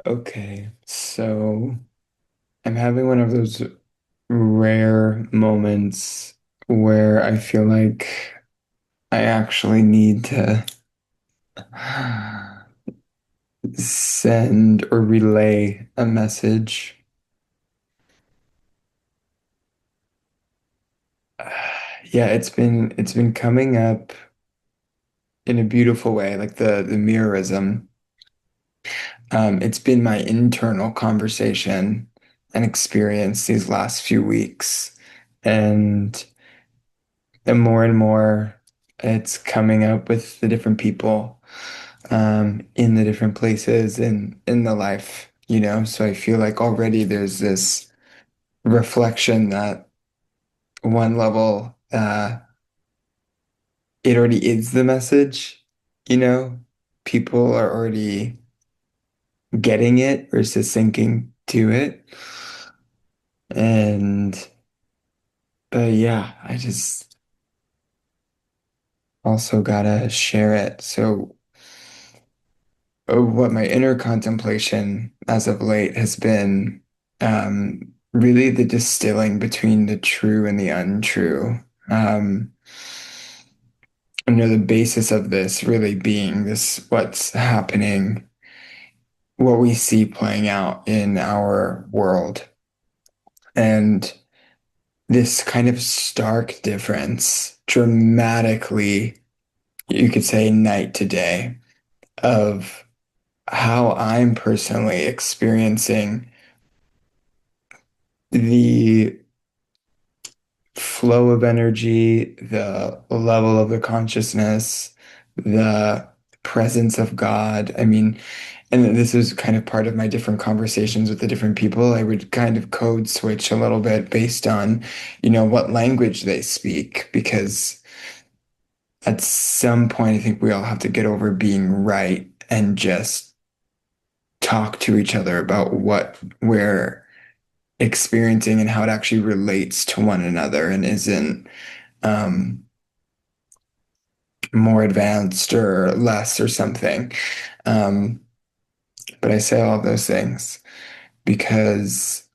Okay, so I'm having one of those rare moments where I feel like I actually need to send or relay a message. Yeah, it's been coming up in a beautiful way, like the mirrorism. It's been my internal conversation and experience these last few weeks. And and more it's coming up with the different people in the different places in the life, So I feel like already there's this reflection that one level, it already is the message, you know? People are already getting it versus sinking to it. And but yeah, I just also gotta share it. So what my inner contemplation as of late has been really the distilling between the true and the untrue. Um, the basis of this really being this what's happening, what we see playing out in our world. And this kind of stark difference, dramatically, you could say night to day, of how I'm personally experiencing the flow of energy, the level of the consciousness, the presence of God. I mean, and this was kind of part of my different conversations with the different people. I would kind of code switch a little bit based on, what language they speak, because at some point, I think we all have to get over being right and just talk to each other about what we're experiencing and how it actually relates to one another and isn't um, more advanced or less or something. Um, but I say all those things because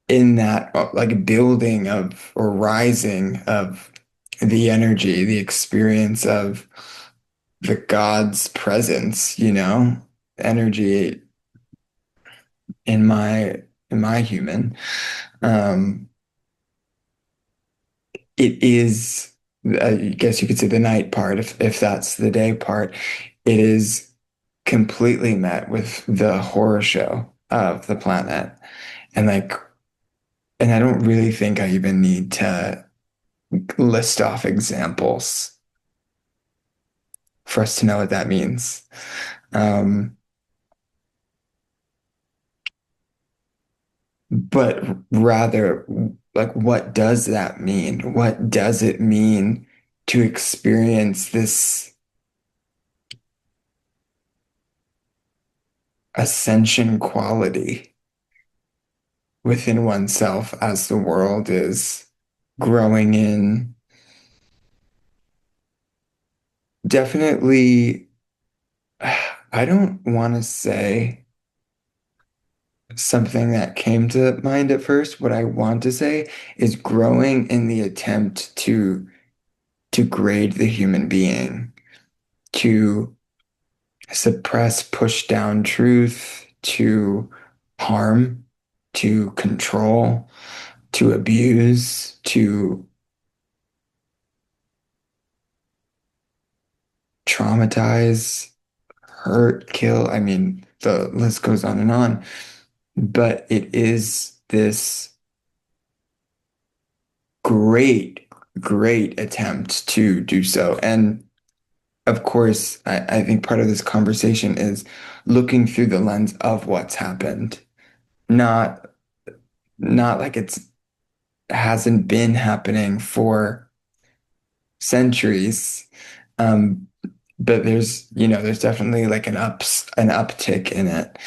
in that like building of or rising of the energy, the experience of the God's presence, energy in my human, um, it is, I guess you could say the night part, if that's the day part, it is completely met with the horror show of the planet. And and I don't really think I even need to list off examples for us to know what that means. Um, but rather, like, what does that mean? What does it mean to experience this ascension quality within oneself as the world is growing in definitely, I don't want to say something that came to mind at first. What I want to say is growing in the attempt to grade the human being, to suppress, push down truth, to harm, to control, to abuse, to traumatize, hurt, kill. I mean, the list goes on and on. But it is this great, great attempt to do so. And of course, I think part of this conversation is looking through the lens of what's happened, not not like it's hasn't been happening for centuries. Um, but there's definitely like an uptick in it.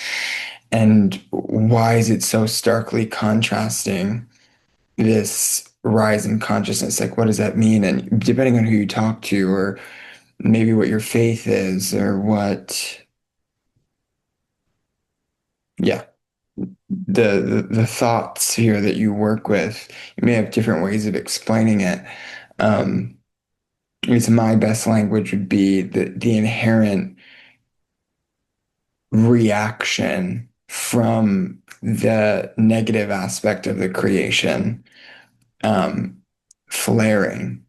And why is it so starkly contrasting this rise in consciousness? Like, what does that mean? And depending on who you talk to, or maybe what your faith is, or what yeah, the thoughts here that you work with, you may have different ways of explaining it. Um, it's my best language would be the inherent reaction from the negative aspect of the creation, um, flaring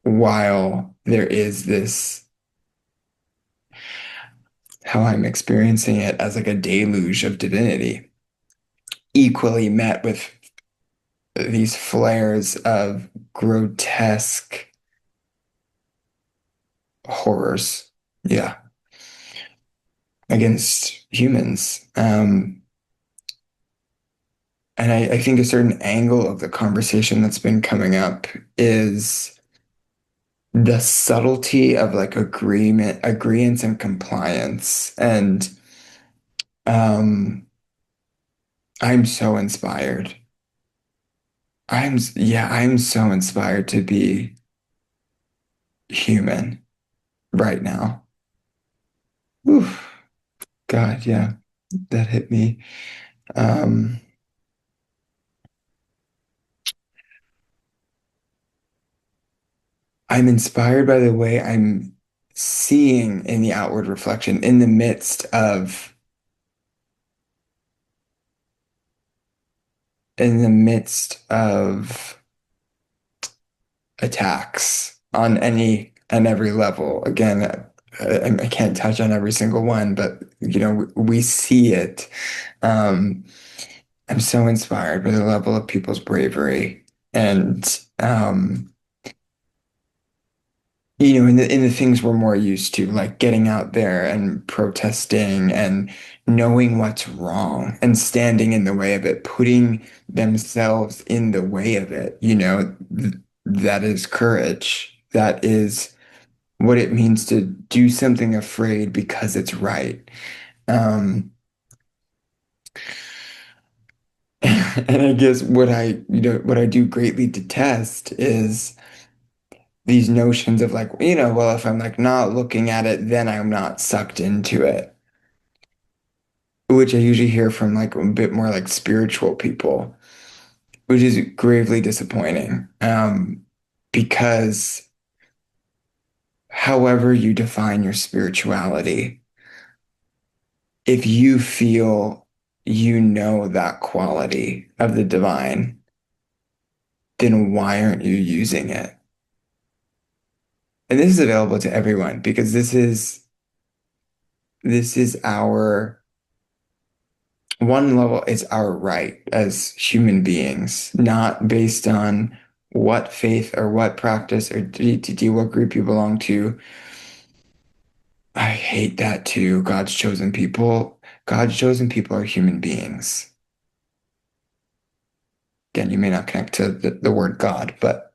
while there is this, how I'm experiencing it as like a deluge of divinity, equally met with these flares of grotesque horrors. Yeah, against humans. And I think a certain angle of the conversation that's been coming up is the subtlety of like agreements and compliance. And um, I'm so inspired. I'm so inspired to be human right now. Oof, God, yeah, that hit me. Um, I'm inspired by the way I'm seeing in the outward reflection in the midst of attacks on any and every level. Again, I can't touch on every single one, but we see it. Um, I'm so inspired by the level of people's bravery and in the things we're more used to, like getting out there and protesting and knowing what's wrong and standing in the way of it, putting themselves in the way of it, that is courage. That is what it means to do something afraid because it's right. Um, and I guess what I do greatly detest is these notions of like, well, if I'm like not looking at it, then I'm not sucked into it, which I usually hear from like a bit more like spiritual people, which is gravely disappointing. Because however you define your spirituality, if you feel that quality of the divine, then why aren't you using it? And this is available to everyone because this is our one level, it's our right as human beings, not based on what faith or what practice or what group you belong to. I hate that too. God's chosen people are human beings. Again, you may not connect to the word God, but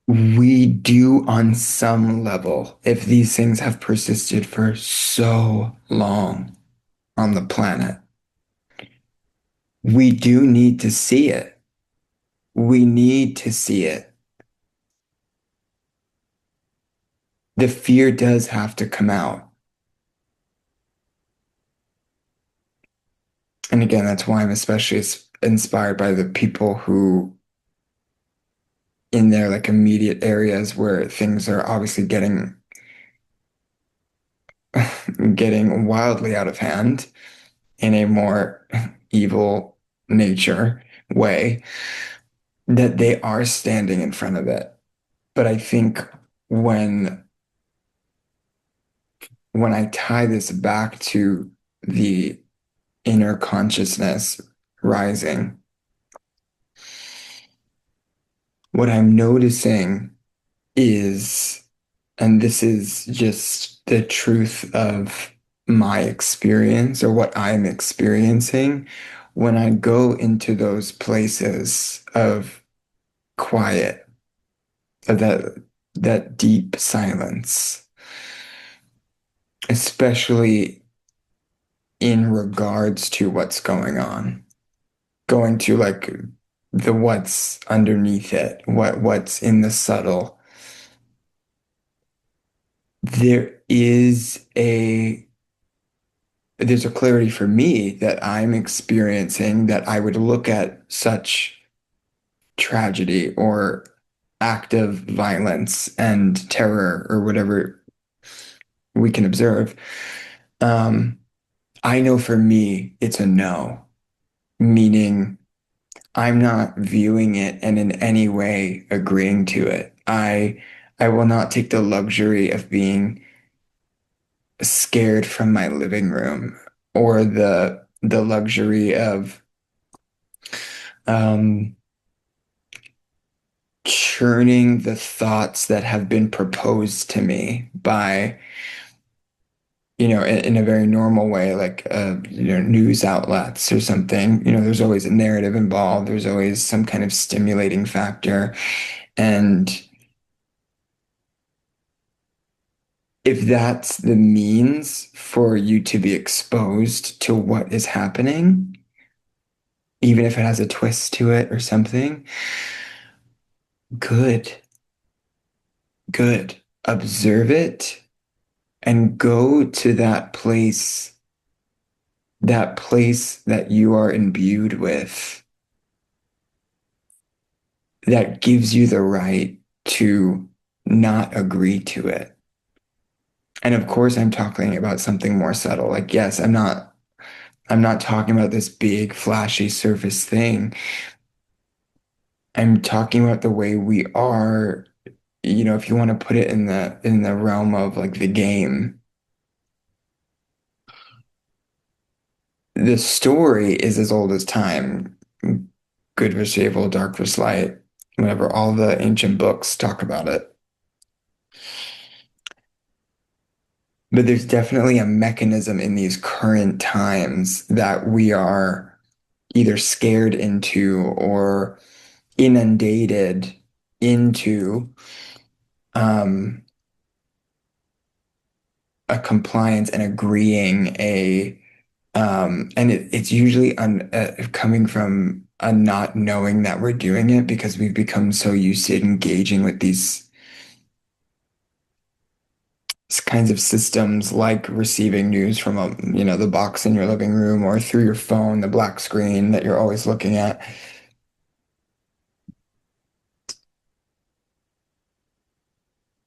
we do on some level, if these things have persisted for so long on the planet, we do need to see it. We need to see it. The fear does have to come out. And again, that's why I'm especially inspired by the people who in their like immediate areas where things are obviously getting wildly out of hand in a more evil nature way, that they are standing in front of it. But I think when when I tie this back to the inner consciousness rising, what I'm noticing is, and this is just the truth of my experience or what I'm experiencing, when I go into those places of quiet, of that deep silence, especially in regards to what's going on, going to like the what's underneath it, what's in the subtle, there is a there's a clarity for me that I'm experiencing that I would look at such tragedy or act of violence and terror or whatever we can observe. Um, I know for me, it's a no, meaning I'm not viewing it and in any way agreeing to it. I will not take the luxury of being scared from my living room or the luxury of um churning the thoughts that have been proposed to me by, in a very normal way, like, news outlets or something. There's always a narrative involved. There's always some kind of stimulating factor. And if that's the means for you to be exposed to what is happening, even if it has a twist to it or something, good, good. Observe it and go to that place that you are imbued with, that gives you the right to not agree to it. And of course, I'm talking about something more subtle. Like, yes, I'm not talking about this big, flashy surface thing. I'm talking about the way we are, if you want to put it in the realm of like the game. The story is as old as time. Good versus evil, dark versus light, whatever. All the ancient books talk about it. But there's definitely a mechanism in these current times that we are either scared into or inundated into, um, a compliance and agreeing and it's usually coming from a not knowing that we're doing it because we've become so used to engaging with these kinds of systems, like receiving news from the box in your living room or through your phone, the black screen that you're always looking at.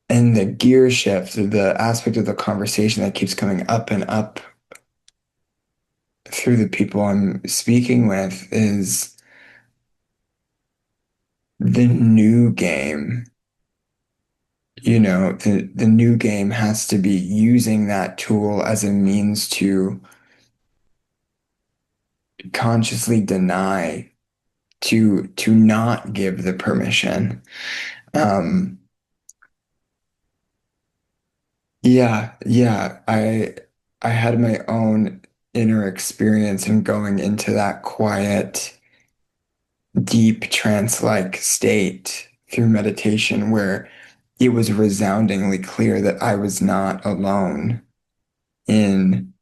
And the gear shift, the aspect of the conversation that keeps coming up and up through the people I'm speaking with is the new game. The new game has to be using that tool as a means to consciously deny, to not give the permission. Um, yeah, yeah. I had my own inner experience in going into that quiet, deep trance-like state through meditation where it was resoundingly clear that I was not alone in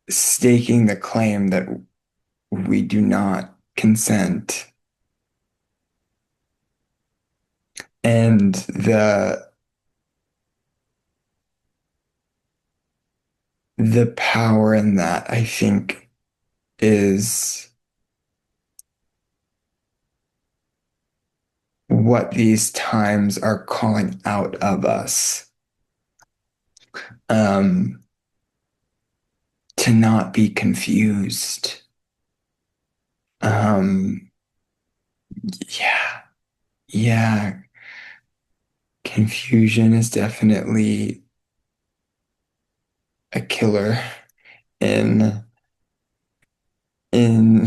staking the claim that we do not consent. And the power in that, I think, is what these times are calling out of us. Um, to not be confused. Um, yeah, yeah. Confusion is definitely a killer in in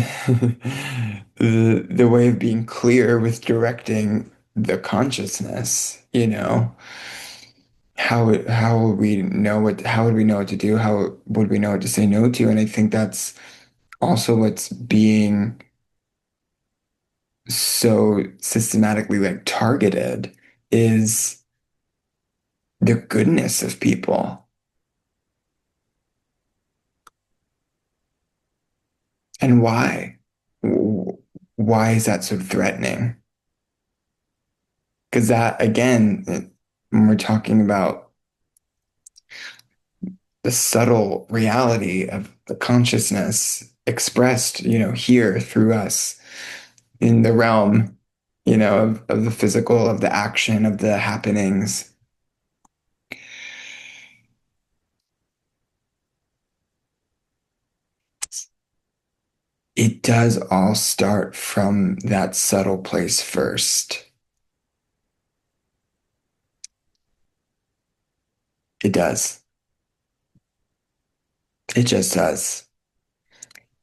the way of being clear with directing the consciousness, how would we know what to do? How would we know what to say no to? And I think that's also what's being so systematically like targeted is the goodness of people. And why? Why is that so threatening? Because that again, when we're talking about the subtle reality of the consciousness expressed, here through us in the realm, of the physical, of the action, of the happenings. It does all start from that subtle place first. It does. It just does.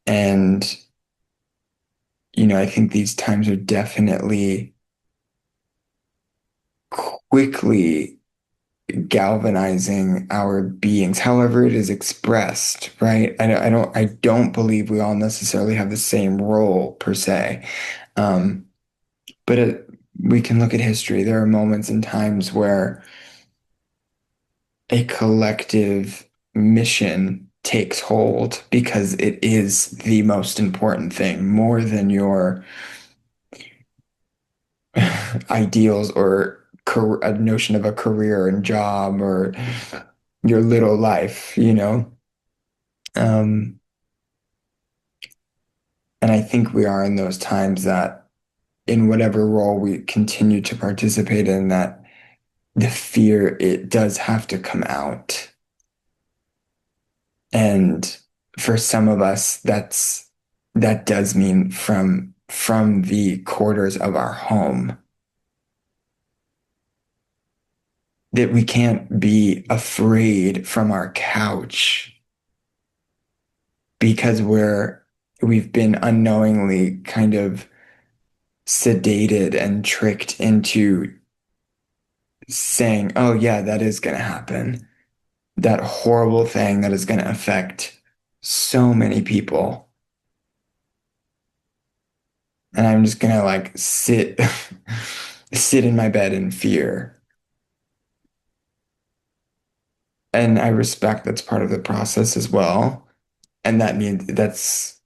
And, I think these times are definitely quickly galvanizing our beings, however it is expressed, right? I don't believe we all necessarily have the same role per se. Um, but we can look at history. There are moments and times where a collective mission takes hold because it is the most important thing, more than your ideals or a notion of a career and job or your little life. Um, and I think we are in those times that in whatever role we continue to participate in, that the fear, it does have to come out. And for some of us, that does mean from the quarters of our home, that we can't be afraid from our couch because we've been unknowingly kind of sedated and tricked into saying, oh yeah, that is going to happen. That horrible thing that is going to affect so many people. And I'm just going to like sit in my bed in fear. And I respect that's part of the process as well. And that's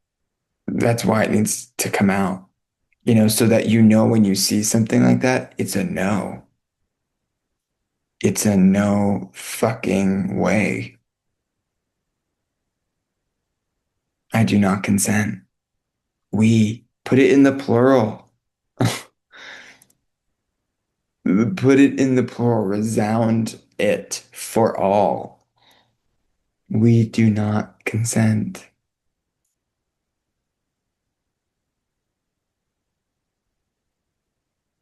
why it needs to come out, so that when you see something like that, it's a no. It's a no fucking way. I do not consent. We put it in the plural. Put it in the plural. Resound it for all. We do not consent.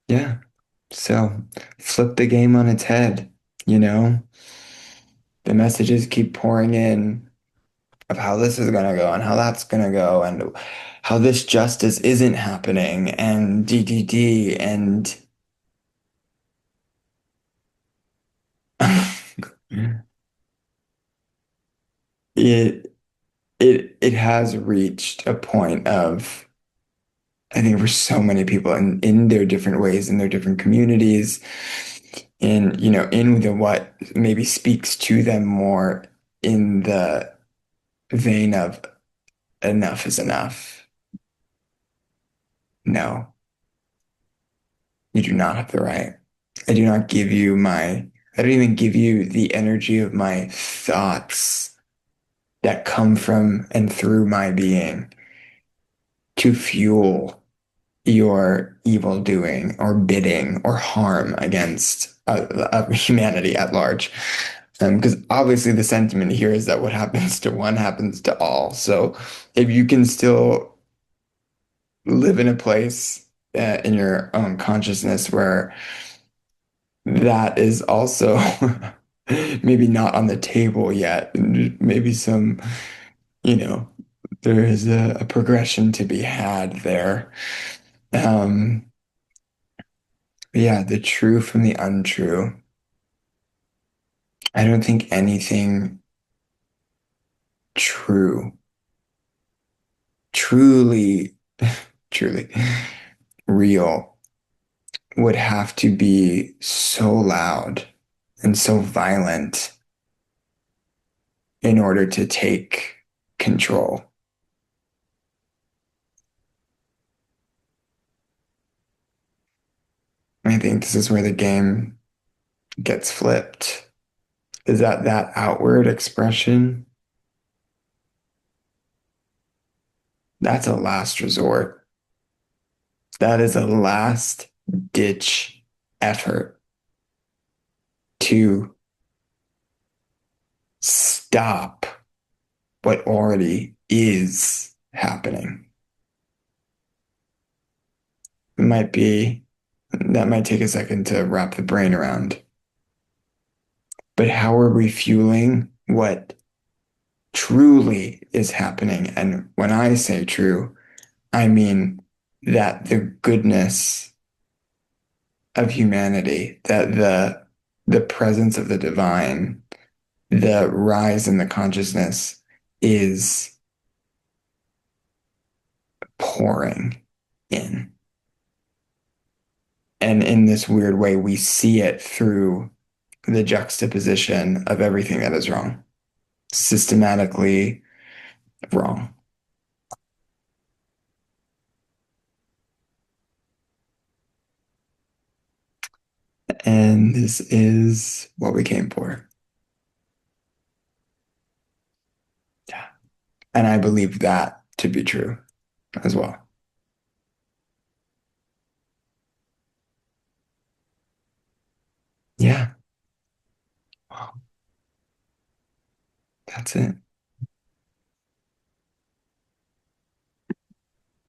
Yeah. So flip the game on its head, you know? The messages keep pouring in of how this is going to go and how that's going to go and how this justice isn't happening and DDD and it it has reached a point of, I think, for so many people in their different ways, in their different communities, in the what maybe speaks to them more in the vein of enough is enough. No, you do not have the right. I do not give you I don't even give you the energy of my thoughts that come from and through my being to fuel your evil doing or bidding or harm against humanity at large. Because obviously the sentiment here is that what happens to one happens to all. So if you can still live in a place in your own consciousness where that is also maybe not on the table yet, and maybe you know, there is a progression to be had there. Um, yeah, the true from the untrue. I don't think anything true, truly, truly real would have to be so loud and so violent in order to take control. I think this is where the game gets flipped. Is that that outward expression? That's a last resort. That is a last ditch effort to stop what already is happening. It might be, that might take a second to wrap the brain around. But how are we fueling what truly is happening? And when I say true, I mean that the goodness of humanity, that the presence of the divine, the rise in the consciousness is pouring in. And in this weird way, we see it through the juxtaposition of everything that is wrong, systematically wrong. And this is what we came for. Yeah. And I believe that to be true as well. Yeah. Wow. That's it.